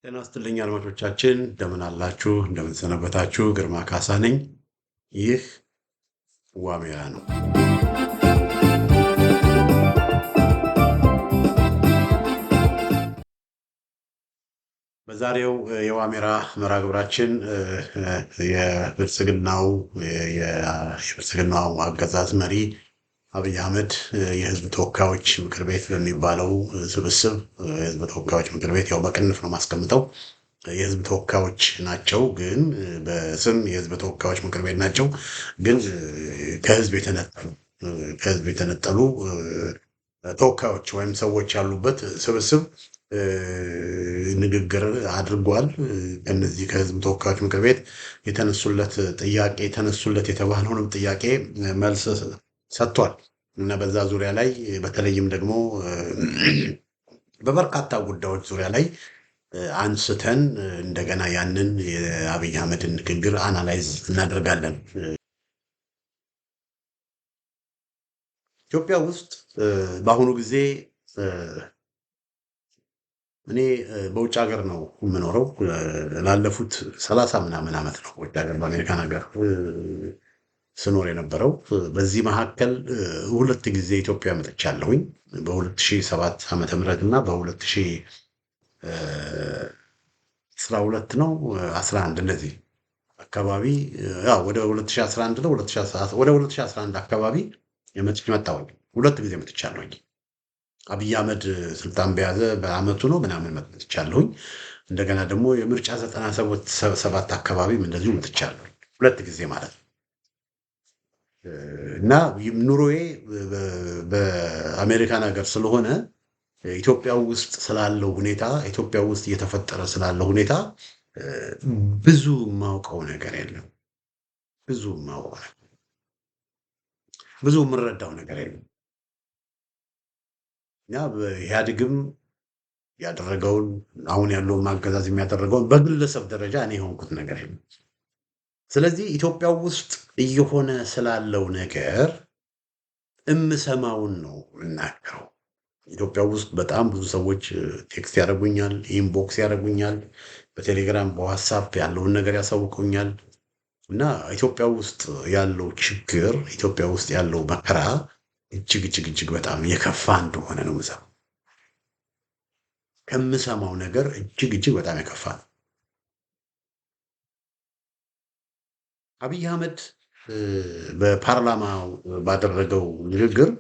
ጤና ይስጥልኝ አድማጮቻችን፣ እንደምን አላችሁ? እንደምን ሰነበታችሁ? ግርማ ካሳ ነኝ። ይህ ዋሜራ ነው። በዛሬው የዋሜራ መርሃ ግብራችን የብልጽግናው አገዛዝ መሪ አብይ አህመድ የህዝብ ተወካዮች ምክር ቤት በሚባለው ስብስብ የህዝብ ተወካዮች ምክር ቤት ያው በቅንፍ ነው ማስቀምጠው የህዝብ ተወካዮች ናቸው፣ ግን በስም የህዝብ ተወካዮች ምክር ቤት ናቸው፣ ግን ከህዝብ የተነጠሉ ተወካዮች ወይም ሰዎች ያሉበት ስብስብ ንግግር አድርጓል። እነዚህ ከህዝብ ተወካዮች ምክር ቤት የተነሱለት የተባለውንም ጥያቄ መልስ ሰጥቷል እና በዛ ዙሪያ ላይ በተለይም ደግሞ በበርካታ ጉዳዮች ዙሪያ ላይ አንስተን እንደገና ያንን የአብይ አህመድን ንግግር አናላይዝ እናደርጋለን። ኢትዮጵያ ውስጥ በአሁኑ ጊዜ እኔ በውጭ ሀገር ነው የምኖረው። ላለፉት 30 ምናምን ዓመት ነው ውጭ ሀገር በአሜሪካን ሀገር ስኖር የነበረው። በዚህ መካከል ሁለት ጊዜ ኢትዮጵያ መጥቻለሁኝ። በ2007 ዓመተ ምህረት እና በ2012 ነው 11 እንደዚህ አካባቢ ወደ 2011 ነው ወደ 2011 አካባቢ መጣሁኝ። ሁለት ጊዜ መጥቻለሁኝ። አብይ አህመድ ስልጣን በያዘ በአመቱ ነው ምናምን መጥቻለሁኝ። እንደገና ደግሞ የምርጫ 97 አካባቢም እንደዚሁ መጥቻለሁኝ። ሁለት ጊዜ ማለት ነው። እና ኑሮዬ በአሜሪካን ሀገር ስለሆነ ኢትዮጵያ ውስጥ ስላለው ሁኔታ ኢትዮጵያ ውስጥ እየተፈጠረ ስላለው ሁኔታ ብዙ የማውቀው ነገር የለም። ብዙ የምረዳው ነገር የለም። እና በኢህአዴግም ያደረገውን አሁን ያለውን ማገዛዝ የሚያደረገውን በግለሰብ ደረጃ እኔ የሆንኩት ነገር የለም። ስለዚህ ኢትዮጵያ ውስጥ እየሆነ ስላለው ነገር እምሰማውን ነው የምናገረው። ኢትዮጵያ ውስጥ በጣም ብዙ ሰዎች ቴክስት ያደርጉኛል፣ ኢንቦክስ ያደርጉኛል፣ በቴሌግራም በዋትሳፕ ያለውን ነገር ያሳውቁኛል። እና ኢትዮጵያ ውስጥ ያለው ችግር ኢትዮጵያ ውስጥ ያለው መከራ እጅግ በጣም የከፋ እንደሆነ ነው የምሰማው። ከምሰማው ነገር እጅግ በጣም የከፋ ነው። አብይ አህመድ በፓርላማው ባደረገው ንግግር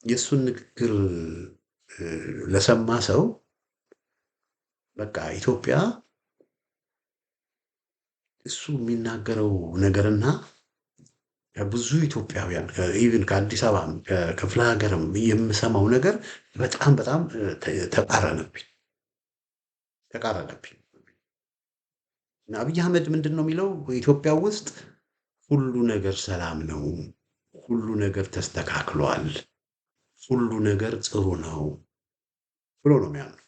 የእሱን ንግግር ለሰማ ሰው በቃ ኢትዮጵያ እሱ የሚናገረው ነገርና ከብዙ ኢትዮጵያውያን ኢቭን ከአዲስ አበባ ከክፍለ ሀገርም የምሰማው ነገር በጣም ተቃረነብኝ። አብይ አህመድ ምንድን ነው የሚለው? በኢትዮጵያ ውስጥ ሁሉ ነገር ሰላም ነው፣ ሁሉ ነገር ተስተካክሏል፣ ሁሉ ነገር ጥሩ ነው ብሎ ነው የሚያምነው።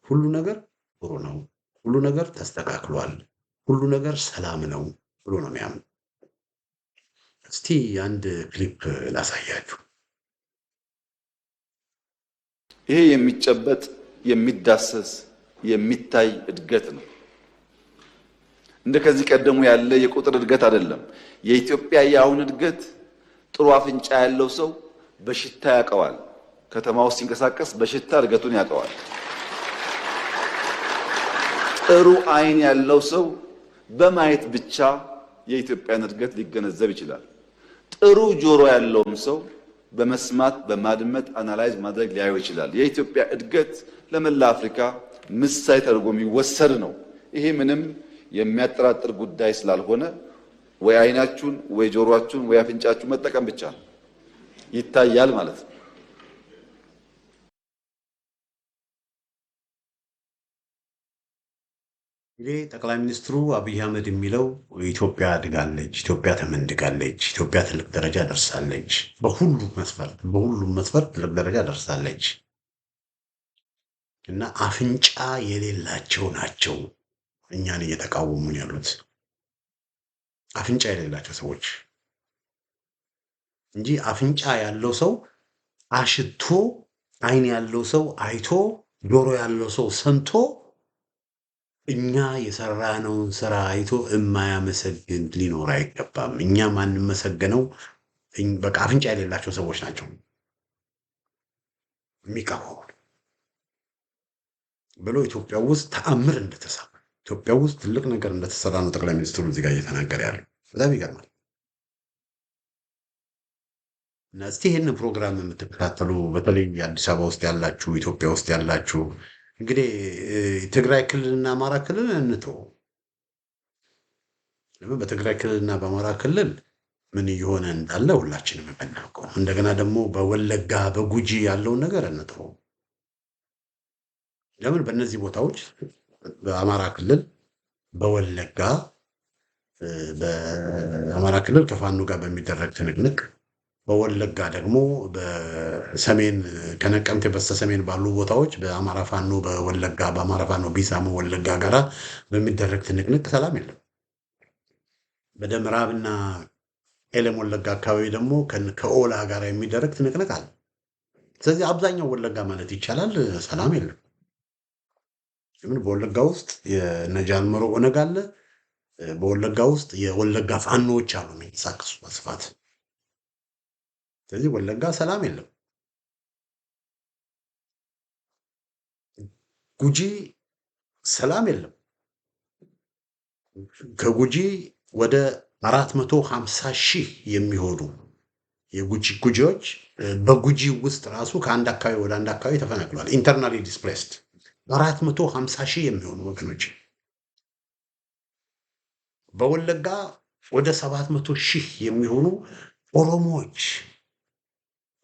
ሁሉ ነገር ጥሩ ነው፣ ሁሉ ነገር ተስተካክሏል፣ ሁሉ ነገር ሰላም ነው ብሎ ነው የሚያምነው። እስቲ አንድ ክሊፕ ላሳያችሁ። ይሄ የሚጨበጥ የሚዳሰስ የሚታይ እድገት ነው። እንደ ከዚህ ቀደሙ ያለ የቁጥር እድገት አይደለም። የኢትዮጵያ የአሁን እድገት ጥሩ አፍንጫ ያለው ሰው በሽታ ያውቀዋል። ከተማ ውስጥ ሲንቀሳቀስ በሽታ እድገቱን ያውቀዋል። ጥሩ አይን ያለው ሰው በማየት ብቻ የኢትዮጵያን እድገት ሊገነዘብ ይችላል። ጥሩ ጆሮ ያለውም ሰው በመስማት በማድመጥ አናላይዝ ማድረግ ሊያየው ይችላል። የኢትዮጵያ እድገት ለመላ አፍሪካ ምሳሌ ተደርጎ የሚወሰድ ነው። ይሄ ምንም የሚያጠራጥር ጉዳይ ስላልሆነ ወይ አይናችሁን ወይ ጆሮአችሁን ወይ አፍንጫችሁን መጠቀም ብቻ ይታያል ማለት ነው። እንግዲህ ጠቅላይ ሚኒስትሩ አብይ አህመድ የሚለው ኢትዮጵያ አድጋለች፣ ኢትዮጵያ ተመንድጋለች፣ ኢትዮጵያ ትልቅ ደረጃ ደርሳለች፣ በሁሉም መስፈርት ትልቅ ደረጃ ደርሳለች እና አፍንጫ የሌላቸው ናቸው እኛን እየተቃወሙን ያሉት። አፍንጫ የሌላቸው ሰዎች እንጂ አፍንጫ ያለው ሰው አሽቶ አይን ያለው ሰው አይቶ ጆሮ ያለው ሰው ሰምቶ እኛ የሰራነውን ስራ አይቶ የማያመሰግን ሊኖር አይገባም። እኛ ማንመሰገነው በቃ አፍንጫ የሌላቸው ሰዎች ናቸው የሚቀርቡ ብሎ ኢትዮጵያ ውስጥ ተአምር እንደተሰራ ኢትዮጵያ ውስጥ ትልቅ ነገር እንደተሰራ ነው ጠቅላይ ሚኒስትሩ እዚህ ጋር እየተናገረ ያለው። በጣም ይገርማል። እና እስቲ ይህን ፕሮግራም የምትከታተሉ በተለይ አዲስ አበባ ውስጥ ያላችሁ፣ ኢትዮጵያ ውስጥ ያላችሁ እንግዲህ ትግራይ ክልልና አማራ ክልል እንተው። በትግራይ ክልልና በአማራ ክልል ምን እየሆነ እንዳለ ሁላችንም የምናውቀው፣ እንደገና ደግሞ በወለጋ በጉጂ ያለውን ነገር እንተው። ለምን በእነዚህ ቦታዎች በአማራ ክልል በወለጋ በአማራ ክልል ከፋኖ ጋር በሚደረግ ትንቅንቅ፣ በወለጋ ደግሞ በሰሜን ከነቀምቴ በስተሰሜን ባሉ ቦታዎች በአማራ ፋኖ በወለጋ በአማራ ፋኖ ቢሳሞ ወለጋ ጋራ በሚደረግ ትንቅንቅ ሰላም የለም። በደምራብና ኤለም ወለጋ አካባቢ ደግሞ ከኦላ ጋር የሚደረግ ትንቅንቅ አለ። ስለዚህ አብዛኛው ወለጋ ማለት ይቻላል ሰላም የለም። ምን በወለጋ ውስጥ የነጃልመሮ ኦነግ አለ። በወለጋ ውስጥ የወለጋ ፋኖዎች አሉ የሚንቀሳቀሱ በስፋት። ስለዚህ ወለጋ ሰላም የለም። ጉጂ ሰላም የለም። ከጉጂ ወደ 450,000 የሚሆኑ ጉጂዎች በጉጂ ውስጥ ራሱ ከአንድ አካባቢ ወደ አንድ አካባቢ ተፈናቅሏል። ኢንተርናሊ ዲስፕሌስድ 450,000 የሚሆኑ ወገኖች። በወለጋ ወደ 700,000 የሚሆኑ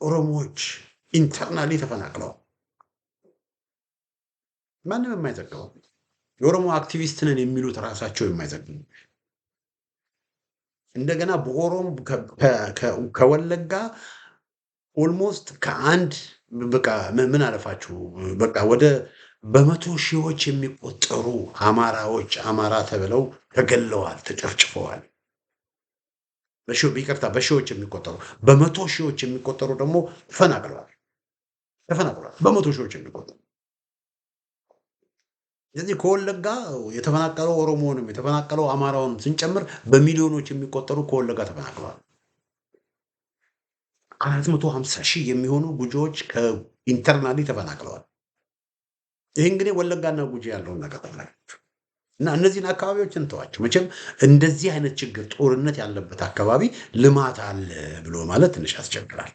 ኦሮሞዎች ኢንተርናሊ ተፈናቅለዋል። ማንም የማይዘግበው የኦሮሞ አክቲቪስት ነን የሚሉት ራሳቸው የማይዘግቡ እንደገና በኦሮሞ ከወለጋ ኦልሞስት ከአንድ በቃ ምን አለፋችሁ በቃ ወደ በመቶ ሺዎች የሚቆጠሩ አማራ ተብለው ተገለዋል፣ ተጨፍጭፈዋል። በሺዎች የሚቆጠሩ በመቶ ሺዎች የሚቆጠሩ ደግሞ ተፈናቅለዋል። በመቶ ሺዎች የሚቆጠሩ። ስለዚህ ከወለጋ የተፈናቀለው ኦሮሞንም የተፈናቀለው አማራውንም ስንጨምር በሚሊዮኖች የሚቆጠሩ ከወለጋ ተፈናቅለዋል። 450,000 የሚሆኑ ጉጂዎች ከኢንተርናሊ ተፈናቅለዋል። ይህ እንግዲህ ወለጋና ጉጂ ያለውን ነገር ተፈናቅላችሁ እና እነዚህን አካባቢዎች እንተዋቸው። መቼም እንደዚህ አይነት ችግር ጦርነት ያለበት አካባቢ ልማት አለ ብሎ ማለት ትንሽ ያስቸግራል።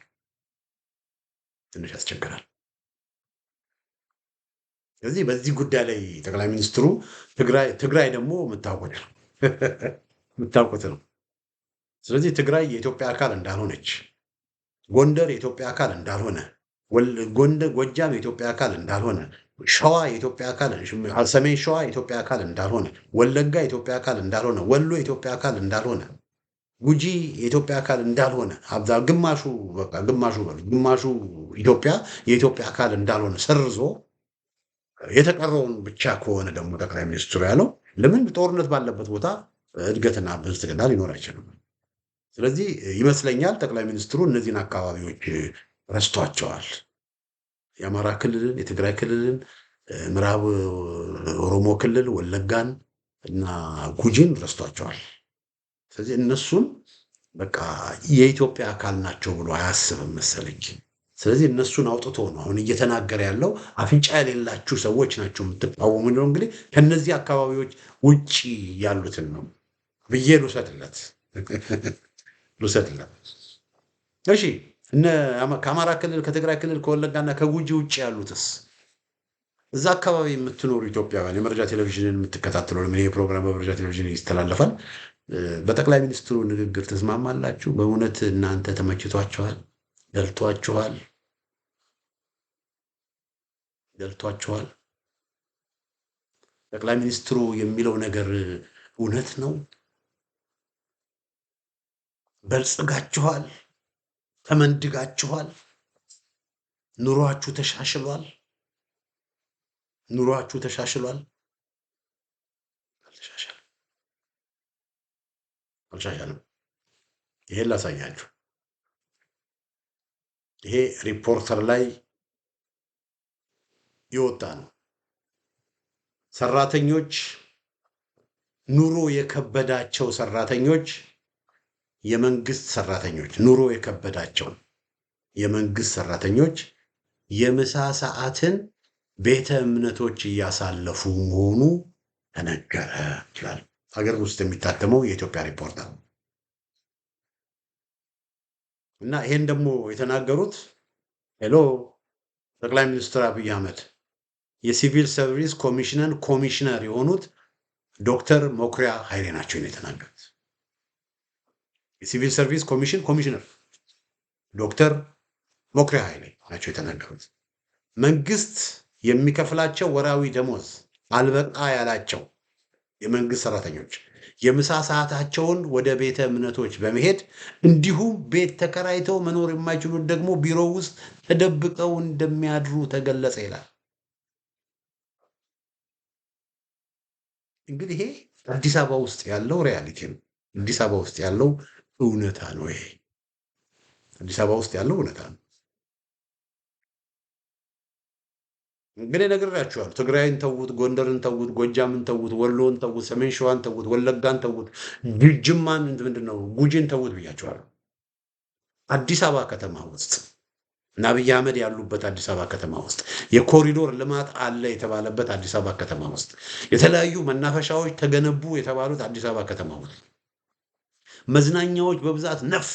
ስለዚህ በዚህ ጉዳይ ላይ ጠቅላይ ሚኒስትሩ ትግራይ ደግሞ የምታውቁት ነው። ስለዚህ ትግራይ የኢትዮጵያ አካል እንዳልሆነች፣ ጎንደር የኢትዮጵያ አካል እንዳልሆነ፣ ጎጃም የኢትዮጵያ አካል እንዳልሆነ፣ ሸዋ የኢትዮጵያ አካል፣ ሰሜን ሸዋ የኢትዮጵያ አካል እንዳልሆነ፣ ወለጋ የኢትዮጵያ አካል እንዳልሆነ፣ ወሎ የኢትዮጵያ አካል እንዳልሆነ፣ ጉጂ የኢትዮጵያ አካል እንዳልሆነ፣ ግማሹ ኢትዮጵያ የኢትዮጵያ አካል እንዳልሆነ ሰርዞ የተቀረውን ብቻ ከሆነ ደግሞ ጠቅላይ ሚኒስትሩ ያለው ለምን ጦርነት ባለበት ቦታ እድገትና ብልጽግና ሊኖር አይችልም። ስለዚህ ይመስለኛል ጠቅላይ ሚኒስትሩ እነዚህን አካባቢዎች ረስቷቸዋል። የአማራ ክልልን፣ የትግራይ ክልልን፣ ምዕራብ ኦሮሞ ክልል ወለጋን እና ጉጂን ረስቷቸዋል። ስለዚህ እነሱን በቃ የኢትዮጵያ አካል ናቸው ብሎ አያስብም መሰለኝ። ስለዚህ እነሱን አውጥቶ ነው አሁን እየተናገረ ያለው። አፍንጫ የሌላችሁ ሰዎች ናቸው የምትቃወሙ ነው። እንግዲህ ከነዚህ አካባቢዎች ውጭ ያሉትን ነው ብዬ ልውሰድለት። እሺ ከአማራ ክልል፣ ከትግራይ ክልል፣ ከወለጋና ከጉጂ ውጭ ያሉትስ? እዛ አካባቢ የምትኖሩ ኢትዮጵያውያን የመረጃ ቴሌቪዥንን የምትከታተሉ ይህ ፕሮግራም በመረጃ ቴሌቪዥን ይስተላለፋል። በጠቅላይ ሚኒስትሩ ንግግር ተስማማላችሁ? በእውነት እናንተ ተመችቷችኋል? ደልቷችኋል? ጠቅላይ ሚኒስትሩ የሚለው ነገር እውነት ነው? በልጽጋችኋል? ተመንድጋችኋል? ኑሯችሁ ተሻሽሏል? አልተሻሻለም። ይሄን ላሳያችሁ። ይሄ ሪፖርተር ላይ የወጣ ነው። ሰራተኞች ኑሮ የከበዳቸው ሰራተኞች የመንግስት ሰራተኞች ኑሮ የከበዳቸው የመንግስት ሰራተኞች የምሳ ሰዓትን ቤተ እምነቶች እያሳለፉ መሆኑ ተነገረ ይላል ሀገር ውስጥ የሚታተመው የኢትዮጵያ ሪፖርተር። እና ይሄን ደግሞ የተናገሩት ጠቅላይ ሚኒስትር አብይ አህመድ የሲቪል ሰርቪስ ኮሚሽነር የሆኑት ዶክተር መኩሪያ ኃይሌ ናቸው የተናገሩት። የሲቪል ሰርቪስ ኮሚሽነር ዶክተር መኩሪያ ኃይሌ ናቸው የተናገሩት። መንግስት የሚከፍላቸው ወራዊ ደሞዝ አልበቃ ያላቸው የመንግስት ሰራተኞች የምሳ ሰዓታቸውን ወደ ቤተ እምነቶች በመሄድ እንዲሁም ቤት ተከራይተው መኖር የማይችሉት ደግሞ ቢሮ ውስጥ ተደብቀው እንደሚያድሩ ተገለጸ ይላል። እንግዲህ ይሄ አዲስ አበባ ውስጥ ያለው ሪያሊቲ ነው። አዲስ አበባ ውስጥ ያለው እውነታ ነው። ይሄ አዲስ አበባ ውስጥ ያለው እውነታ ነው። እንግዲህ ነግራችኋለሁ። ትግራይን ተውት፣ ጎንደርን ተውት፣ ጎጃምን ተውት፣ ወሎን ተውት፣ ሰሜን ሸዋን ተውት፣ ወለጋን ተውት፣ ጅማን ምንድነው ጉጂን ተውት ብያችኋለሁ። አዲስ አበባ ከተማ ውስጥ እና አብይ አህመድ ያሉበት አዲስ አበባ ከተማ ውስጥ የኮሪዶር ልማት አለ የተባለበት አዲስ አበባ ከተማ ውስጥ የተለያዩ መናፈሻዎች ተገነቡ የተባሉት አዲስ አበባ ከተማ ውስጥ መዝናኛዎች በብዛት ነፍ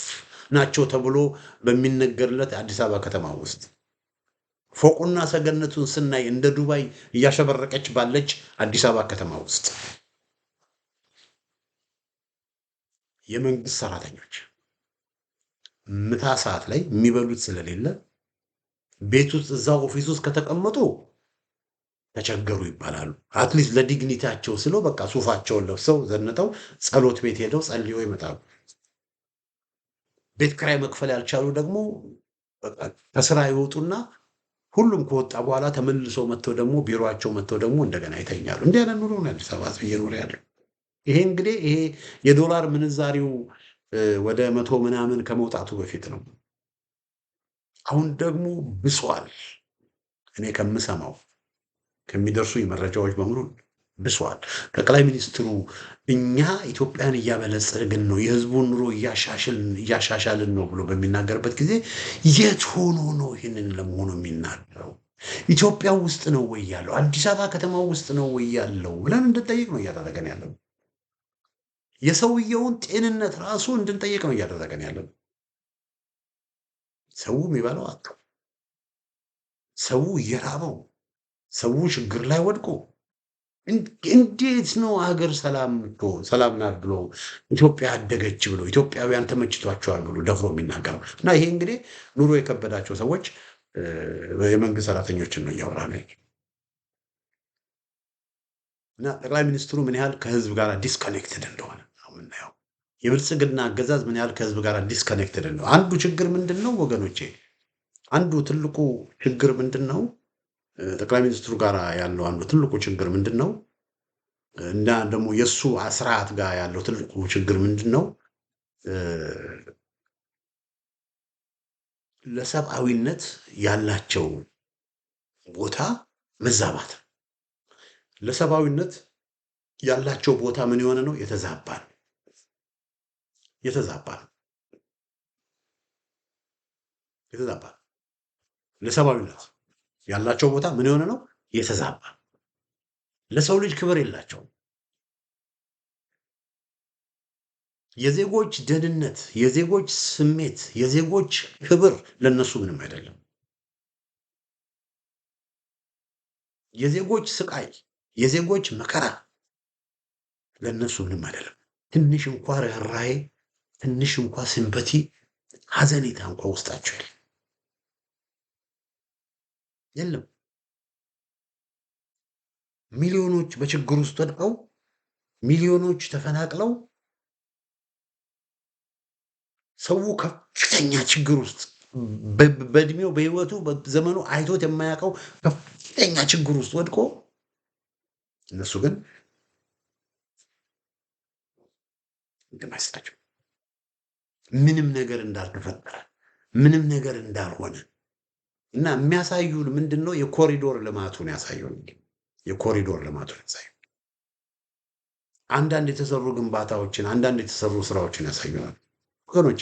ናቸው ተብሎ በሚነገርለት አዲስ አበባ ከተማ ውስጥ ፎቁና ሰገነቱን ስናይ እንደ ዱባይ እያሸበረቀች ባለች አዲስ አበባ ከተማ ውስጥ የመንግስት ሰራተኞች ምሳ ሰዓት ላይ የሚበሉት ስለሌለ ቤት ውስጥ እዛው ኦፊስ ውስጥ ከተቀመጡ ተቸገሩ ይባላሉ። አትሊስት ለዲግኒቲያቸው ስለው በቃ ሱፋቸውን ለብሰው ዘንጠው ጸሎት ቤት ሄደው ጸልዮ ይመጣሉ። ቤት ኪራይ መክፈል ያልቻሉ ደግሞ ከስራ ይወጡና ሁሉም ከወጣ በኋላ ተመልሶ መጥተው ደግሞ ቢሮአቸው መጥተው ደግሞ እንደገና ይተኛሉ። እንዲህ አይነት ኑሮ ነው አዲስ አበባ እየኖረ ያለው። ይሄ እንግዲህ ይሄ የዶላር ምንዛሪው ወደ 100 ምናምን ከመውጣቱ በፊት ነው። አሁን ደግሞ ብሷል። እኔ ከምሰማው ከሚደርሱኝ መረጃዎች በሙሉ ብሷል። ጠቅላይ ሚኒስትሩ እኛ ኢትዮጵያን እያበለጸግን ነው፣ የህዝቡን ኑሮ እያሻሻልን ነው ብሎ በሚናገርበት ጊዜ የት ሆኖ ነው ይህንን ለመሆኑ የሚናገረው? ኢትዮጵያ ውስጥ ነው ወይ ያለው? አዲስ አበባ ከተማ ውስጥ ነው ወይ ያለው ብለን እንድንጠይቅ ነው እያደረገን ያለው። የሰውየውን ጤንነት ራሱ እንድንጠይቅ ነው እያደረገን ያለው። ሰው የሚበላው አጥቶ፣ ሰው እየራበው፣ ሰው ችግር ላይ ወድቆ እንዴት ነው ሀገር ሰላም ናት ብሎ ኢትዮጵያ አደገች ብሎ ኢትዮጵያውያን ተመችቷቸዋል ብሎ ደፍሮ የሚናገረው? እና ይሄ እንግዲህ ኑሮ የከበዳቸው ሰዎች የመንግስት ሰራተኞችን ነው እያወራ ነው። እና ጠቅላይ ሚኒስትሩ ምን ያህል ከህዝብ ጋር ዲስኮኔክትድ እንደሆነ ነው የምናየው። የብልጽግና አገዛዝ ምን ያህል ከህዝብ ጋር ዲስኮኔክትድ ነው። አንዱ ችግር ምንድን ነው ወገኖቼ? አንዱ ትልቁ ችግር ምንድን ነው? ጠቅላይ ሚኒስትሩ ጋር ያለው አንዱ ትልቁ ችግር ምንድን ነው? እና ደግሞ የእሱ ስርዓት ጋር ያለው ትልቁ ችግር ምንድን ነው? ለሰብአዊነት ያላቸው ቦታ መዛባት። ለሰብአዊነት ያላቸው ቦታ ምን የሆነ ነው? የተዛባ ነው። ለሰብአዊነት ያላቸው ቦታ ምን የሆነ ነው? የተዛባ። ለሰው ልጅ ክብር የላቸውም። የዜጎች ደህንነት፣ የዜጎች ስሜት፣ የዜጎች ክብር ለነሱ ምንም አይደለም። የዜጎች ስቃይ፣ የዜጎች መከራ ለነሱ ምንም አይደለም። ትንሽ እንኳ ርኅራኄ፣ ትንሽ እንኳ ሲምፐቲ፣ ሀዘኔታ እንኳ ውስጣቸው የለም። ሚሊዮኖች በችግር ውስጥ ወድቀው፣ ሚሊዮኖች ተፈናቅለው፣ ሰው ከፍተኛ ችግር ውስጥ በእድሜው በህይወቱ በዘመኑ አይቶት የማያውቀው ከፍተኛ ችግር ውስጥ ወድቆ እነሱ ግን እንደማይስጣቸው ምንም ነገር እንዳልተፈጠረ ምንም ነገር እንዳልሆነ እና የሚያሳዩን ምንድነው? የኮሪዶር ልማቱን ያሳዩን። የኮሪዶር ልማቱን ያሳዩን። አንዳንድ የተሰሩ ግንባታዎችን፣ አንዳንድ የተሰሩ ስራዎችን ያሳዩናል። ወገኖቼ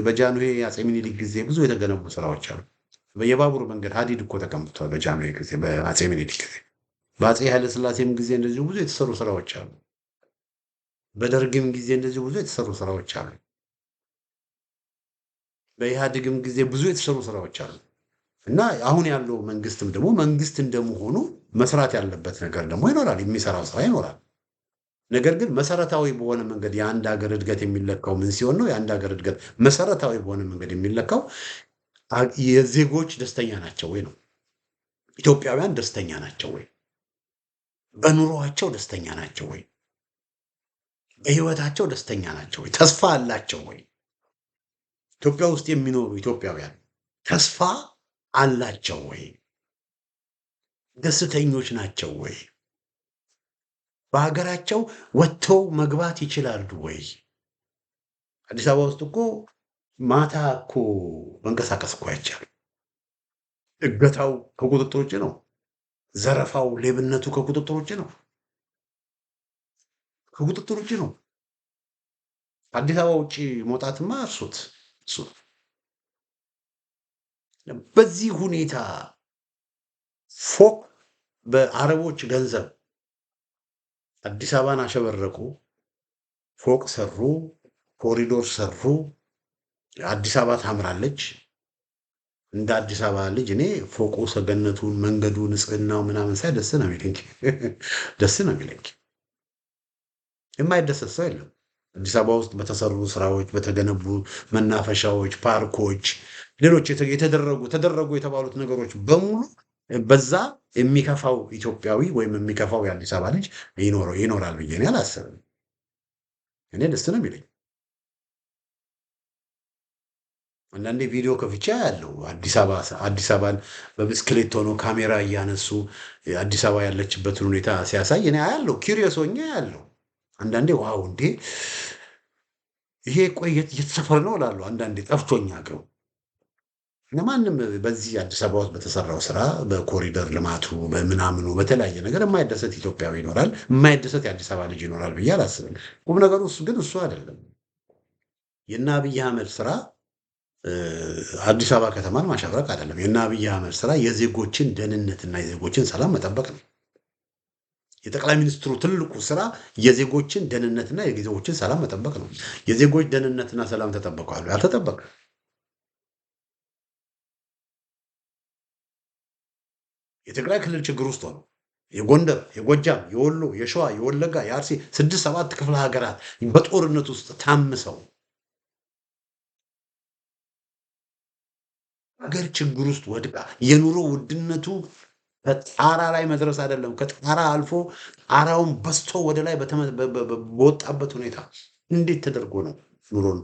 በጃንሆይ አፄ ምኒልክ ጊዜ ብዙ የተገነቡ ስራዎች አሉ። የባቡር መንገድ ሀዲድ እኮ ተቀምጧል በጃንሆይ ጊዜ፣ በአፄ ምኒልክ ጊዜ። በአፄ ኃይለሥላሴም ጊዜ እንደዚሁ ብዙ የተሰሩ ስራዎች አሉ። በደርግም ጊዜ እንደዚሁ ብዙ የተሰሩ ስራዎች አሉ። በኢህአዴግም ጊዜ ብዙ የተሰሩ ስራዎች አሉ። እና አሁን ያለው መንግስትም ደግሞ መንግስት እንደመሆኑ መስራት ያለበት ነገር ደግሞ ይኖራል፣ የሚሰራው ስራ ይኖራል። ነገር ግን መሰረታዊ በሆነ መንገድ የአንድ ሀገር እድገት የሚለካው ምን ሲሆን ነው? የአንድ ሀገር እድገት መሰረታዊ በሆነ መንገድ የሚለካው የዜጎች ደስተኛ ናቸው ወይ ነው። ኢትዮጵያውያን ደስተኛ ናቸው ወይ? በኑሮአቸው ደስተኛ ናቸው ወይ? በህይወታቸው ደስተኛ ናቸው ወይ? ተስፋ አላቸው ወይ? ኢትዮጵያ ውስጥ የሚኖሩ ኢትዮጵያውያን ተስፋ አላቸው ወይ? ደስተኞች ናቸው ወይ? በሀገራቸው ወጥተው መግባት ይችላሉ ወይ? አዲስ አበባ ውስጥ እኮ ማታ እኮ መንቀሳቀስ እኮ አይቻልም። እገታው ከቁጥጥር ውጭ ነው። ዘረፋው፣ ሌብነቱ ከቁጥጥር ውጭ ነው። ከቁጥጥር ውጭ ነው። አዲስ አበባ ውጭ መውጣትማ እርሱት። በዚህ ሁኔታ ፎቅ በአረቦች ገንዘብ አዲስ አበባን አሸበረቁ፣ ፎቅ ሰሩ፣ ኮሪዶር ሰሩ። አዲስ አበባ ታምራለች። እንደ አዲስ አበባ ልጅ እኔ ፎቁ፣ ሰገነቱን፣ መንገዱ፣ ንጽህናው ምናምን ሳይ ደስ ነው የሚለኝ። ደስ ነው የሚለኝ። የማይደሰት ሰው የለም። አዲስ አበባ ውስጥ በተሰሩ ስራዎች፣ በተገነቡ መናፈሻዎች፣ ፓርኮች፣ ሌሎች ተደረጉ የተባሉት ነገሮች በሙሉ በዛ የሚከፋው ኢትዮጵያዊ ወይም የሚከፋው የአዲስ አበባ ልጅ ይኖራል ብዬ እኔ አላስብም። እኔ ደስ ነው የሚለኝ። አንዳንዴ ቪዲዮ ከፍቻ ያለው አዲስ አበባን በብስክሌት ሆኖ ካሜራ እያነሱ አዲስ አበባ ያለችበትን ሁኔታ ሲያሳይ እኔ አያለው፣ ኪሪየስ ሆኜ ያለው። አንዳንዴ ዋው እንዴ ይሄ ቆይ የት ሰፈር ነው እላለሁ። አንዳንዴ ጠፍቶኛ አገሩ። ለማንም በዚህ አዲስ አበባ ውስጥ በተሰራው ስራ፣ በኮሪደር ልማቱ፣ በምናምኑ፣ በተለያየ ነገር የማይደሰት ኢትዮጵያዊ ይኖራል፣ የማይደሰት የአዲስ አበባ ልጅ ይኖራል ብዬ አላስብም። ቁም ነገሩ እሱ አይደለም። የእነ አብይ አህመድ ስራ አዲስ አበባ ከተማን ማሸብረቅ አይደለም። የእነ አብይ አህመድ ስራ የዜጎችን ደህንነትና የዜጎችን ሰላም መጠበቅ ነው። የጠቅላይ ሚኒስትሩ ትልቁ ስራ የዜጎችን ደህንነትና የዜጎችን ሰላም መጠበቅ ነው። የዜጎች ደህንነትና ሰላም ተጠበቀዋል? አልተጠበቀ። የትግራይ ክልል ችግር ውስጥ ሆነው የጎንደር፣ የጎጃም፣ የወሎ፣ የሸዋ፣ የወለጋ፣ የአርሲ 6-7 ክፍለ ሀገራት በጦርነት ውስጥ ታምሰው ሀገር ችግር ውስጥ ወድቃ የኑሮ ውድነቱ ከጣራ ላይ መድረስ አይደለም፣ ከጣራ አልፎ ጣራውን በስቶ ወደ ላይ በወጣበት ሁኔታ እንዴት ተደርጎ ነው ኑሮን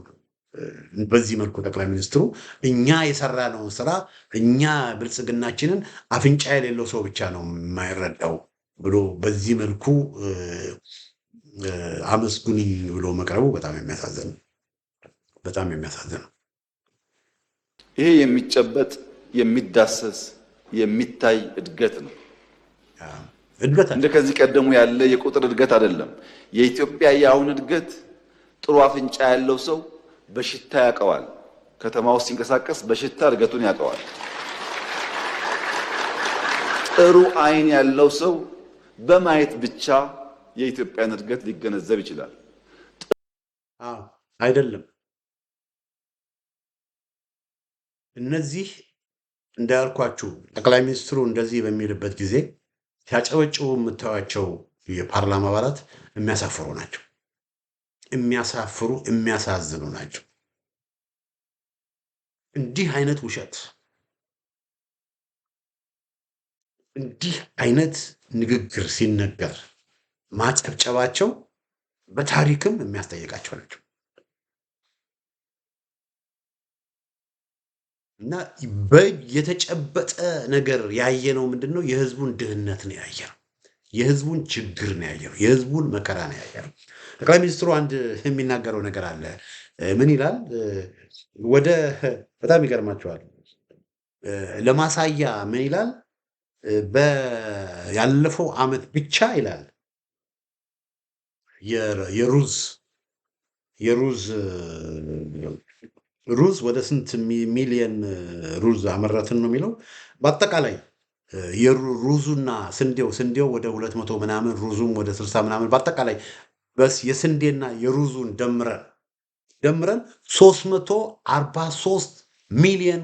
በዚህ መልኩ ጠቅላይ ሚኒስትሩ እኛ የሰራነውን ስራ እኛ ብልጽግናችንን አፍንጫ የሌለው ሰው ብቻ ነው የማይረዳው ብሎ በዚህ መልኩ አመስጉኝ ብሎ መቅረቡ በጣም የሚያሳዝን ነው። ይሄ የሚጨበጥ የሚዳሰስ የሚታይ እድገት ነው። እንደ ከዚህ ቀደሙ ያለ የቁጥር እድገት አይደለም። የኢትዮጵያ የአሁን እድገት ጥሩ አፍንጫ ያለው ሰው በሽታ ያውቀዋል። ከተማ ውስጥ ሲንቀሳቀስ በሽታ እድገቱን ያውቀዋል። ጥሩ አይን ያለው ሰው በማየት ብቻ የኢትዮጵያን እድገት ሊገነዘብ ይችላል። አይደለም እነዚህ እንዳልኳችሁ ጠቅላይ ሚኒስትሩ እንደዚህ በሚልበት ጊዜ ሲያጨበጭቡ የምታዩቸው የፓርላማ አባላት የሚያሳፍሩ ናቸው። የሚያሳዝኑ ናቸው። እንዲህ አይነት ውሸት፣ እንዲህ አይነት ንግግር ሲነገር ማጨብጨባቸው በታሪክም የሚያስጠይቃቸው ናቸው እና የተጨበጠ ነገር ያየነው ምንድነው? የህዝቡን ድህነት ነው ያየነው። የህዝቡን ችግር ነው ያየነው። የህዝቡን መከራ ነው ያየነው። ጠቅላይ ሚኒስትሩ አንድ የሚናገረው ነገር አለ። ምን ይላል? በጣም ይገርማቸዋል። ለማሳያ ምን ይላል? ያለፈው ዓመት ብቻ ይላል የሩዝ ሩዝ ወደ ስንት ሚሊየን ሩዝ አመረትን ነው የሚለው። በአጠቃላይ የሩዙና ስንዴው ወደ 200 ምናምን ሩዙም ወደ 60 ምናምን በአጠቃላይ በስ የስንዴና የሩዙን ደምረን 343 ሚሊየን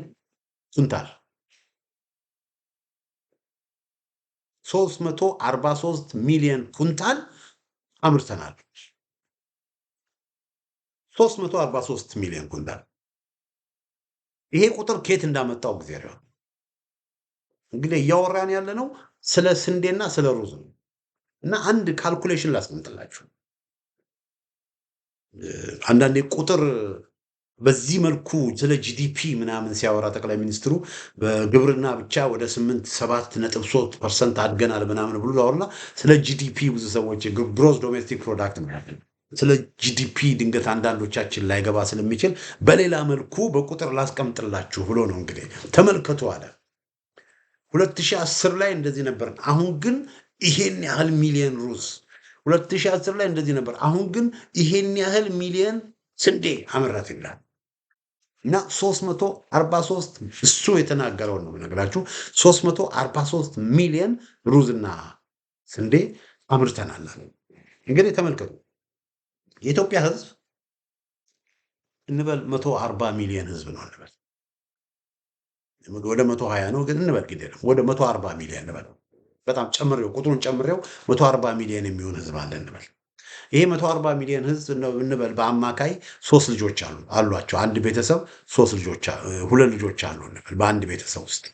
ኩንታል 343 ሚሊየን ኩንታል አምርተናል። 343 ሚሊዮን ኩንታል። ይሄ ቁጥር ከየት እንዳመጣው እግዚአብሔር ነው። እንግዲህ እያወራን ያለ ነው ስለ ስንዴና ስለ ሩዝ ነው። እና አንድ ካልኩሌሽን ላስቀምጥላችሁ። አንዳንዴ ቁጥር በዚህ መልኩ ስለ ጂዲፒ ምናምን ሲያወራ ጠቅላይ ሚኒስትሩ በግብርና ብቻ ወደ 8.3% አድገናል ምናምን ብሎ አወራና ስለ ጂዲፒ ብዙ ሰዎች ግሮስ ዶሜስቲክ ፕሮዳክት ማለት ስለ ጂዲፒ ድንገት አንዳንዶቻችን ላይገባ ስለሚችል በሌላ መልኩ በቁጥር ላስቀምጥላችሁ ብሎ ነው። እንግዲህ ተመልከቱ አለ 2010 ላይ እንደዚህ ነበር፣ አሁን ግን ይሄን ያህል ሚሊዮን ሩዝ። 2010 ላይ እንደዚህ ነበር፣ አሁን ግን ይሄን ያህል ሚሊዮን ስንዴ አመረት ይላል። እና 343 እሱ የተናገረውን ነው የምነግራችሁ። 343 ሚሊዮን ሩዝና ስንዴ አምርተናል። እንግዲህ ተመልከቱ የኢትዮጵያ ህዝብ እንበል 140 ሚሊዮን ህዝብ ነው እንበል፣ ወደ 120 ነው ግን እንበል ግዴ ነው ወደ 140 ሚሊዮን እንበል። በጣም ጨምሬው ቁጥሩን ጨምሬው 140 ሚሊዮን የሚሆን ህዝብ አለ እንበል። ይሄ 140 ሚሊዮን ህዝብ እንበል በአማካይ 3 ልጆች አሏቸው። አንድ ቤተሰብ 3 ልጆች 2 ልጆች አሉ እንበል በአንድ ቤተሰብ ውስጥ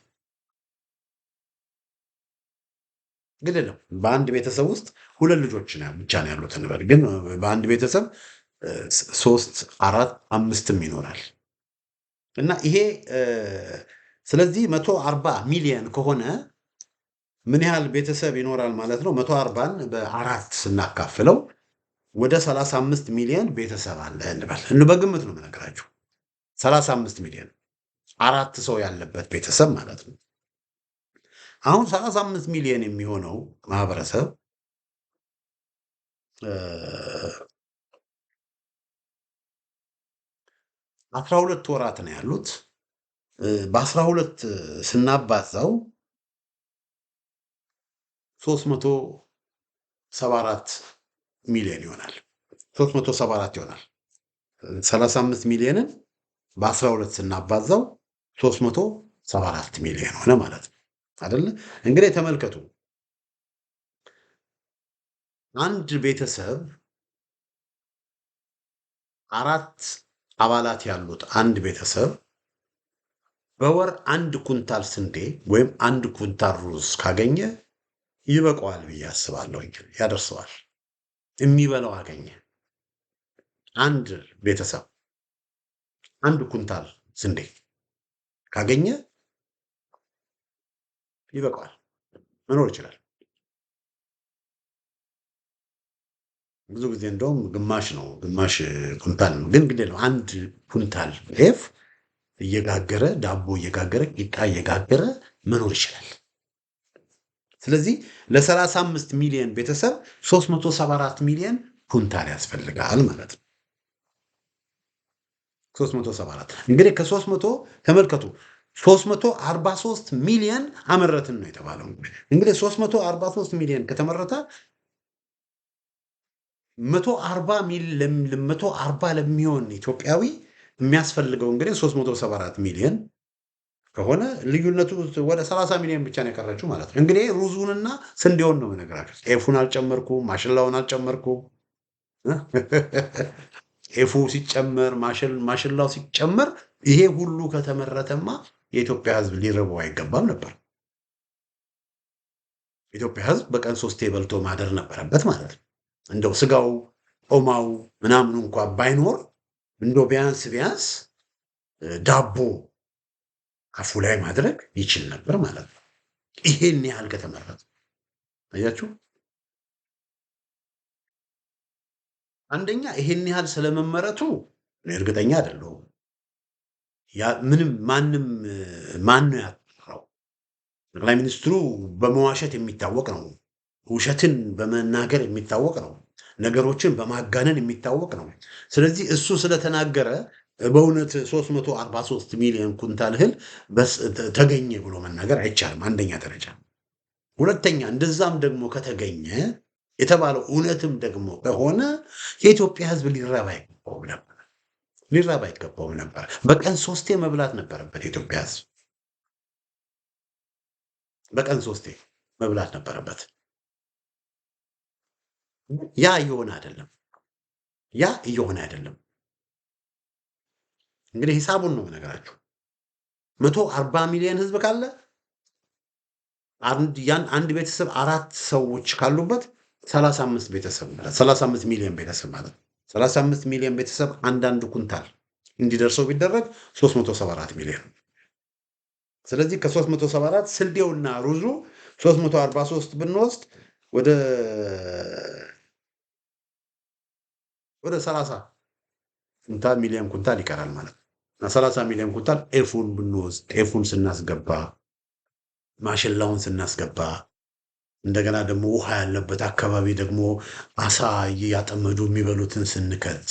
ግድ ነው። በአንድ ቤተሰብ ውስጥ 2 ልጆች ብቻ ነው ያሉት እንበል። ግን በአንድ ቤተሰብ 3 4 5ም ይኖራል እና ይሄ ስለዚህ 140 ሚሊዮን ከሆነ ምን ያህል ቤተሰብ ይኖራል ማለት ነው? 140ን በ4 ስናካፍለው ወደ 35 ሚሊዮን ቤተሰብ አለ እንበል። በግምት ነው የምነግራችሁ። 35 ሚሊዮን 4 ሰው ያለበት ቤተሰብ ማለት ነው። አሁን 35 ሚሊዮን የሚሆነው ማህበረሰብ 12 ወራት ነው ያሉት። በ12 ስናባዛው 374 ሚሊዮን ይሆናል። 374 ይሆናል። 35 ሚሊዮንን በ12 ስናባዛው 374 ሚሊዮን ሆነ ማለት ነው አይደለ? እንግዲህ ተመልከቱ፣ አንድ ቤተሰብ 4 አባላት ያሉት አንድ ቤተሰብ በወር 1 ኩንታል ስንዴ ወይም 1 ኩንታል ሩዝ ካገኘ ይበቃዋል ብዬ አስባለሁ። ያደርሰዋል፣ የሚበላው አገኘ። አንድ ቤተሰብ 1 ኩንታል ስንዴ ካገኘ ይበቃዋል፣ መኖር ይችላል። ብዙ ጊዜ እንደውም ግማሽ ኩንታል ነው። ግን ግዴ ነው 1 ኩንታል ጤፍ እየጋገረ ዳቦ እየጋገረ ቂጣ እየጋገረ መኖር ይችላል። ስለዚህ ለ35 ሚሊዮን ቤተሰብ 374 ሚሊዮን ኩንታል ያስፈልጋል ማለት ነው። 374 እንግዲህ ከ300 ተመልከቱ 343 ሚሊዮን አመረትን ነው የተባለው። እንግዲህ 343 ሚሊዮን ከተመረተ 140 ለሚሆን ኢትዮጵያዊ የሚያስፈልገው እንግዲህ 374 ሚሊዮን ከሆነ ልዩነቱ ወደ 30 ሚሊዮን ብቻ ነው የቀረችው ማለት ነው። እንግዲህ ሩዙንና ስንዴውን ነው የምነግራችሁ። ጤፉን አልጨመርኩም፣ ማሽላውን አልጨመርኩም። ጤፉ ሲጨመር ማሽላው ሲጨመር ይሄ ሁሉ ከተመረተማ የኢትዮጵያ ሕዝብ ሊረበው አይገባም ነበር። ኢትዮጵያ ሕዝብ በቀን 3 በልቶ ማደር ነበረበት ማለት ነው። እንደው ስጋው ኦማው ምናምኑ እንኳን ባይኖር እንደው ቢያንስ ዳቦ አፉ ላይ ማድረግ ይችል ነበር ማለት ነው። ይሄን ያህል ከተመረተ አያችሁ። አንደኛ ይሄን ያህል ስለመመረቱ እርግጠኛ አይደለሁም። ምንም ማን ነው ያጠራው? ጠቅላይ ሚኒስትሩ በመዋሸት የሚታወቅ ነው። ውሸትን በመናገር የሚታወቅ ነው። ነገሮችን በማጋነን የሚታወቅ ነው። ስለዚህ እሱ ስለተናገረ በእውነት 343 ሚሊዮን ኩንታል እህል ተገኘ ብሎ መናገር አይቻልም። አንደኛ ደረጃ። ሁለተኛ እንደዛም ደግሞ ከተገኘ የተባለው እውነትም ደግሞ ከሆነ የኢትዮጵያ ሕዝብ ሊራብ አይገባውም ነበር። በቀን 3 መብላት ነበረበት የኢትዮጵያ ሕዝብ። በቀን 3 መብላት ነበረበት። ያ እየሆነ አይደለም። እንግዲህ ሂሳቡን ነው ነገራችሁ። 140 ሚሊዮን ሕዝብ ካለ አንድ ቤተሰብ 4 ሰዎች ካሉበት 35 ሚሊዮን ቤተሰብ ማለት 35 ሚሊዮን ቤተሰብ አንዳንድ ኩንታል እንዲደርሰው ቢደረግ 374 ሚሊዮን። ስለዚህ ከ374 ስልዴውና ሩዙ 343 ብንወስድ ወደ 30 ሚሊዮን ኩንታል ይቀራል ማለት ነው። 30 ሚሊዮን ኩንታል ጤፉን ብንወስድ ጤፉን ስናስገባ ማሽላውን ስናስገባ እንደገና ደግሞ ውሃ ያለበት አካባቢ ደግሞ አሳ እያጠመዱ የሚበሉትን ስንከት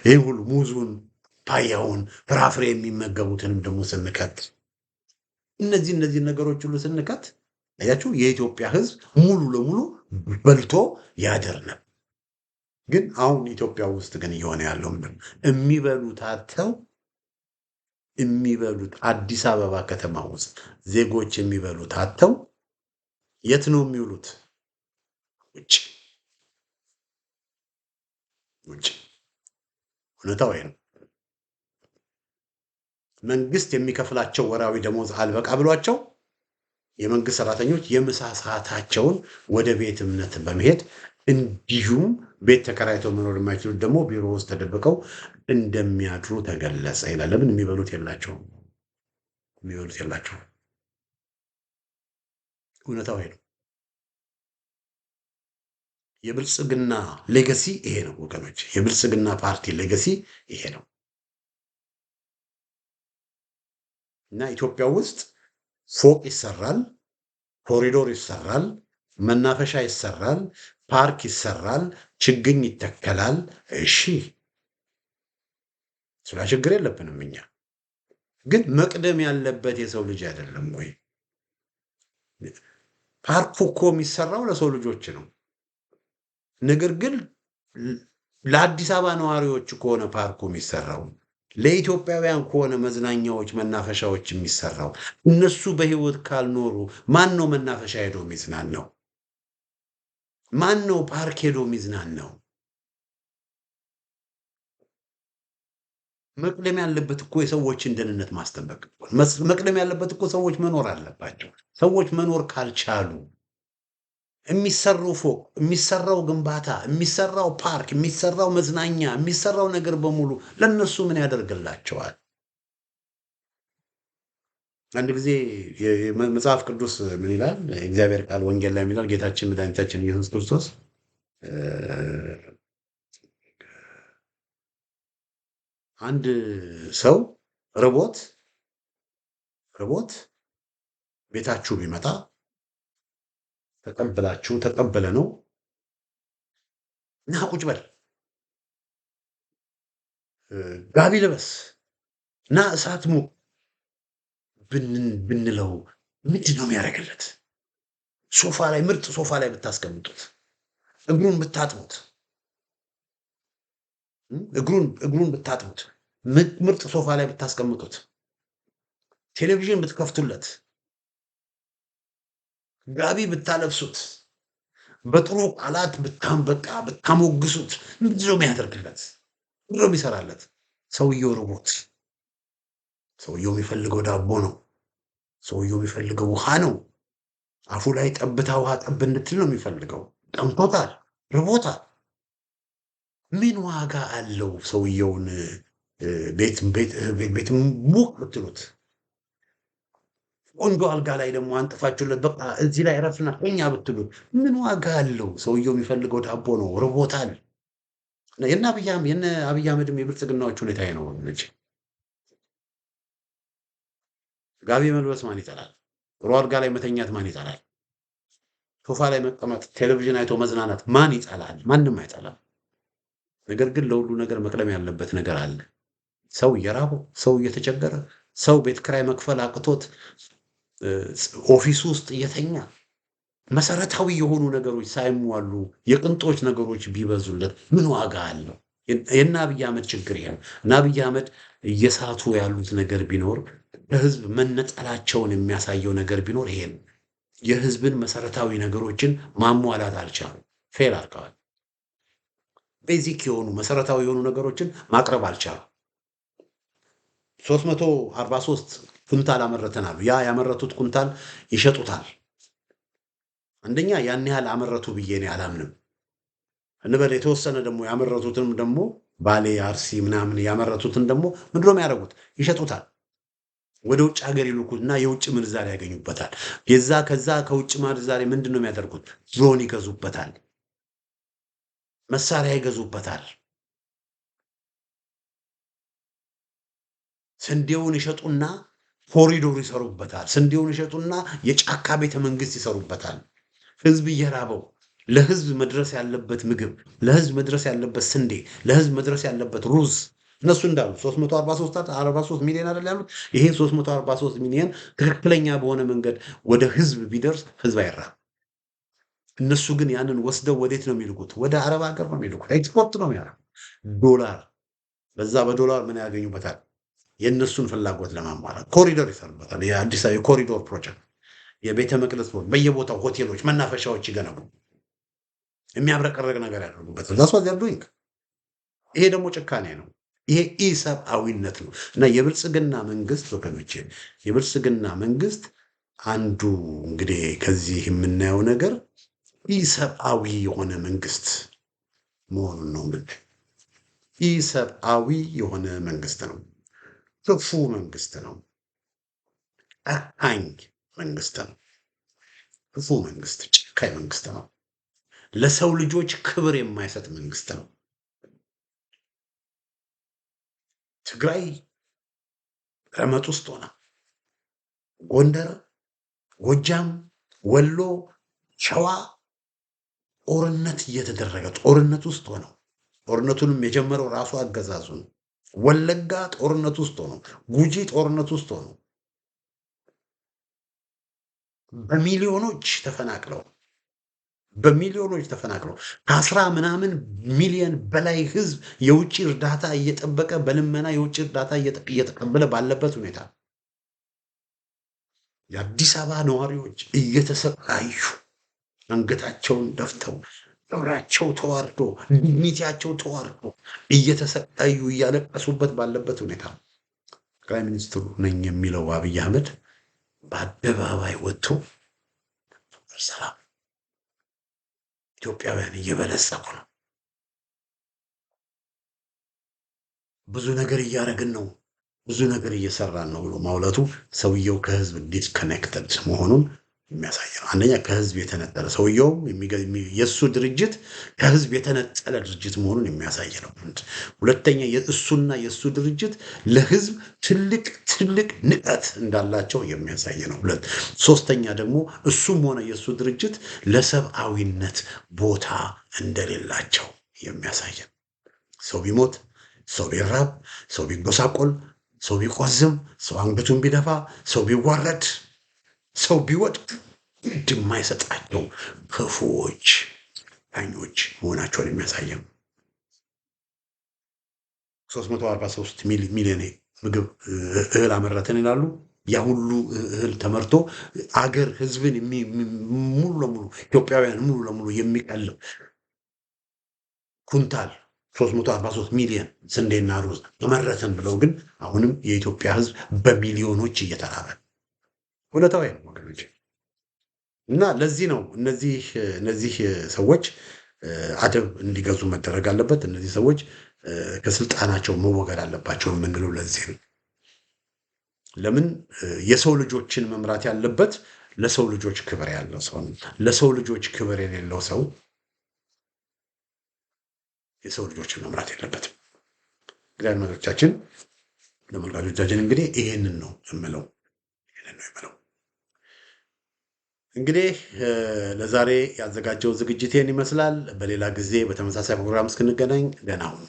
ይህ ሁሉ ሙዙን፣ ፓያውን፣ ፍራፍሬ የሚመገቡትንም ደግሞ ስንከት እነዚህ ነገሮች ሁሉ ስንከት አያችሁ የኢትዮጵያ ሕዝብ ሙሉ ለሙሉ በልቶ ያደር ነበር። ግን አሁን ኢትዮጵያ ውስጥ ግን እየሆነ ያለው ምንድን ነው? የሚበሉት አዲስ አበባ ከተማ ውስጥ ዜጎች የሚበሉት አጥተው የት ነው የሚውሉት? ውጭ። እውነታው ይሄ ነው። መንግስት የሚከፍላቸው ወራዊ ደሞዝ አልበቃ ብሏቸው የመንግስት ሰራተኞች የምሳ ሰዓታቸውን ወደ ቤት እምነት በመሄድ እንዲሁም ቤት ተከራይተው መኖር የማይችሉት ደግሞ ቢሮ ውስጥ ተደብቀው እንደሚያድሩ ተገለጸ ይላል። ለምን? የሚበሉት የላቸውም። እውነታው ይሄ ነው። የብልጽግና ሌጋሲ ይሄ ነው ወገኖች። የብልጽግና ፓርቲ ሌጋሲ ይሄ ነው እና ኢትዮጵያ ውስጥ ፎቅ ይሰራል፣ ኮሪዶር ይሰራል፣ መናፈሻ ይሰራል፣ ፓርክ ይሰራል፣ ችግኝ ይተከላል። እሺ ስለ ችግር የለብንም እኛ። ግን መቅደም ያለበት የሰው ልጅ አይደለም ወይ? ፓርኩ እኮ የሚሰራው ለሰው ልጆች ነው። ነገር ግን ለአዲስ አበባ ነዋሪዎች ከሆነ ፓርኩ የሚሰራው፣ ለኢትዮጵያውያን ከሆነ መዝናኛዎች፣ መናፈሻዎች የሚሰራው፣ እነሱ በህይወት ካልኖሩ ማን ነው መናፈሻ ሄዶ የሚዝናናው? ማን ነው ፓርክ ሄዶ የሚዝናናው? መቅደም ያለበት እኮ የሰዎችን ደህንነት ማስጠበቅ፣ መቅደም ያለበት እኮ ሰዎች መኖር አለባቸው። ሰዎች መኖር ካልቻሉ የሚሰሩ ፎቅ፣ የሚሰራው ግንባታ፣ የሚሰራው ፓርክ፣ የሚሰራው መዝናኛ፣ የሚሰራው ነገር በሙሉ ለነሱ ምን ያደርግላቸዋል? አንድ ጊዜ መጽሐፍ ቅዱስ ምን ይላል? እግዚአብሔር ቃል ወንጌል ላይ ይላል ጌታችን መድኃኒታችን ኢየሱስ ክርስቶስ አንድ ሰው ርቦት ቤታችሁ ቢመጣ ተቀበለ ነው እና ቁጭ በል፣ ጋቢ ልበስ እና እሳት ሙቅ ብንለው ምንድን ነው የሚያደርግለት? ሶፋ ላይ ምርጥ ሶፋ ላይ ብታስቀምጡት፣ እግሩን ብታጥቡት፣ ምርጥ ሶፋ ላይ ብታስቀምጡት፣ ቴሌቪዥን ብትከፍቱለት፣ ጋቢ ብታለብሱት፣ በጥሩ ቃላት ብታሞግሱት ምንድን ነው የሚያደርግለት? ምንድን ነው የሚሰራለት? ሰውየው ርቦት፣ ሰውየው የሚፈልገው ዳቦ ነው። ሰውየው የሚፈልገው ውሃ ነው። አፉ ላይ ጠብታ ውሃ ጠብ እንድትል ነው የሚፈልገው። ጠምቶታል፣ ርቦታል። ምን ዋጋ አለው ሰውየውን ቤት ሙቅ ብትሉት፣ ቆንጆ አልጋ ላይ ደግሞ አንጥፋችሁለት በቃ እዚህ ላይ ረፍና ተኛ ብትሉት ምን ዋጋ አለው? ሰውየው የሚፈልገው ዳቦ ነው፣ ርቦታል። የነ አብይ አህመድም የብልጽግናዎች ሁኔታ ነው ልጅ ጋቢ መልበስ ማን ይጠላል? ጥሩ አልጋ ላይ መተኛት ማን ይጠላል? ሶፋ ላይ መቀመጥ፣ ቴሌቪዥን አይቶ መዝናናት ማን ይጠላል? ማንም አይጠላም። ነገር ግን ለሁሉ ነገር መቅደም ያለበት ነገር አለ። ሰው እየራበው፣ ሰው እየተቸገረ፣ ሰው ቤት ኪራይ መክፈል አቅቶት ኦፊስ ውስጥ እየተኛ መሰረታዊ የሆኑ ነገሮች ሳይሟሉ የቅንጦች ነገሮች ቢበዙለት ምን ዋጋ አለው? የእነ አብይ አህመድ ችግር ይሄ ነው። እነ አብይ አህመድ እየሳቱ ያሉት ነገር ቢኖር ለህዝብ መነጠላቸውን የሚያሳየው ነገር ቢኖር ይሄ ነው። የህዝብን መሰረታዊ ነገሮችን ማሟላት አልቻሉም። ፌል አድርገዋል። ቤዚክ የሆኑ መሰረታዊ የሆኑ ነገሮችን ማቅረብ አልቻሉም። 343 ኩንታል አመረተን አሉ። ያ ያመረቱት ኩንታል ይሸጡታል። አንደኛ ያን ያህል አመረቱ ብዬ እኔ አላምንም እንበል። የተወሰነ ደግሞ ያመረቱትንም ደግሞ ባሌ፣ አርሲ ምናምን ያመረቱትን ደግሞ ምንድን ነው የሚያደርጉት? ይሸጡታል። ወደ ውጭ ሀገር ይልኩና የውጭ ምንዛሬ ያገኙበታል። ከዛ ከውጭ ምንዛሬ ምንድን ነው የሚያደርጉት? ድሮን ይገዙበታል፣ መሳሪያ ይገዙበታል። ስንዴውን ይሸጡና ኮሪዶር ይሰሩበታል። ስንዴውን ይሸጡና የጫካ ቤተ መንግስት ይሰሩበታል። ህዝብ እየራበው ለህዝብ መድረስ ያለበት ምግብ፣ ለህዝብ መድረስ ያለበት ስንዴ፣ ለህዝብ መድረስ ያለበት ሩዝ እነሱ እንዳሉ 343 ሚሊዮን አይደል ያሉት። ይሄ 343 ሚሊዮን ትክክለኛ በሆነ መንገድ ወደ ህዝብ ቢደርስ ህዝብ አይራብ። እነሱ ግን ያንን ወስደው ወዴት ነው የሚልኩት? ወደ አረብ ሀገር ነው የሚልኩት። ኤክስፖርት ነው የሚያደርጉት። ዶላር፣ በዛ በዶላር ምን ያገኙበታል? የእነሱን ፍላጎት ለማሟላት ኮሪዶር ይሰሩበታል። የአዲስ አበባ የኮሪዶር ፕሮጀክት፣ የቤተ መቅደስ በየቦታው ሆቴሎች፣ መናፈሻዎች ይገነቡ፣ የሚያብረቀረቅ ነገር ያደርጉበት። ይሄ ደግሞ ጭካኔ ነው። ይሄ ኢሰብአዊነት ነው። እና የብልጽግና መንግስት ወገኖች፣ የብልጽግና መንግስት አንዱ እንግዲህ ከዚህ የምናየው ነገር ኢሰብአዊ የሆነ መንግስት መሆኑን ነው። እንግዲህ ኢሰብአዊ የሆነ መንግስት ነው። ክፉ መንግስት ነው። ጨካኝ መንግስት ነው። ክፉ መንግስት፣ ጨካኝ መንግስት ነው። ለሰው ልጆች ክብር የማይሰጥ መንግስት ነው። ትግራይ ረመጥ ውስጥ ሆነ፣ ጎንደር፣ ጎጃም፣ ወሎ፣ ሸዋ ጦርነት እየተደረገ ጦርነት ውስጥ ሆነው ጦርነቱንም የጀመረው ራሱ አገዛዙ ነው። ወለጋ ጦርነት ውስጥ ሆነው፣ ጉጂ ጦርነት ውስጥ ሆነው በሚሊዮኖች ተፈናቅለው ከ10 ምናምን ሚሊዮን በላይ ህዝብ የውጭ እርዳታ እየጠበቀ በልመና የውጭ እርዳታ እየተቀበለ ባለበት ሁኔታ የአዲስ አበባ ነዋሪዎች እየተሰቃዩ አንገታቸውን ደፍተው ክብራቸው ተዋርዶ ዲግኒቲያቸው ተዋርዶ እየተሰቃዩ እያለቀሱበት ባለበት ሁኔታ ጠቅላይ ሚኒስትሩ ነኝ የሚለው አብይ አህመድ በአደባባይ ወጥቶ ሰላም ኢትዮጵያውያን እየበለጸጉ ነው፣ ብዙ ነገር እያደረግን ነው፣ ብዙ ነገር እየሰራን ነው ብሎ ማውለቱ ሰውየው ከህዝብ ዲስከኔክተድ መሆኑን የሚያሳይ ነው። አንደኛ ከህዝብ የተነጠለ ሰውየው የእሱ ድርጅት ከህዝብ የተነጠለ ድርጅት መሆኑን የሚያሳይ ነው። ሁለተኛ የእሱና የእሱ ድርጅት ለህዝብ ትልቅ ንቀት እንዳላቸው የሚያሳይ ነው። ሶስተኛ ደግሞ እሱም ሆነ የእሱ ድርጅት ለሰብአዊነት ቦታ እንደሌላቸው የሚያሳይ ነው። ሰው ቢሞት፣ ሰው ቢራብ፣ ሰው ቢጎሳቆል፣ ሰው ቢቆዝም፣ ሰው አንገቱን ቢደፋ፣ ሰው ቢዋረድ፣ ሰው ቢወድቅ ግድ የማይሰጣቸው ክፉዎች ዳኞች መሆናቸውን የሚያሳየው 343 ሚሊዮን ምግብ እህል አመረትን ይላሉ። ያ ሁሉ እህል ተመርቶ አገር ህዝብን ሙሉ ለሙሉ ኢትዮጵያውያን ሙሉ ለሙሉ የሚቀልብ ኩንታል 343 ሚሊዮን ስንዴና ሩዝ ተመረትን ብለው ግን አሁንም የኢትዮጵያ ህዝብ በሚሊዮኖች እየተራበ እውነታው ነው ወገኖች። እና ለዚህ ነው እነዚህ ሰዎች አደብ እንዲገዙ መደረግ አለበት። እነዚህ ሰዎች ከስልጣናቸው መወገድ አለባቸው የምንለው ለዚህ ነው። ለምን የሰው ልጆችን መምራት ያለበት ለሰው ልጆች ክብር ያለው ሰው ነው። ለሰው ልጆች ክብር የሌለው ሰው የሰው ልጆችን መምራት የለበትም። እንግዲህ አድማጮቻችን፣ ለመልካቾቻችን እንግዲህ ይሄንን ነው የምለው። እንግዲህ ለዛሬ ያዘጋጀው ዝግጅት ይህን ይመስላል። በሌላ ጊዜ በተመሳሳይ ፕሮግራም እስክንገናኝ ደህና ሁኑ።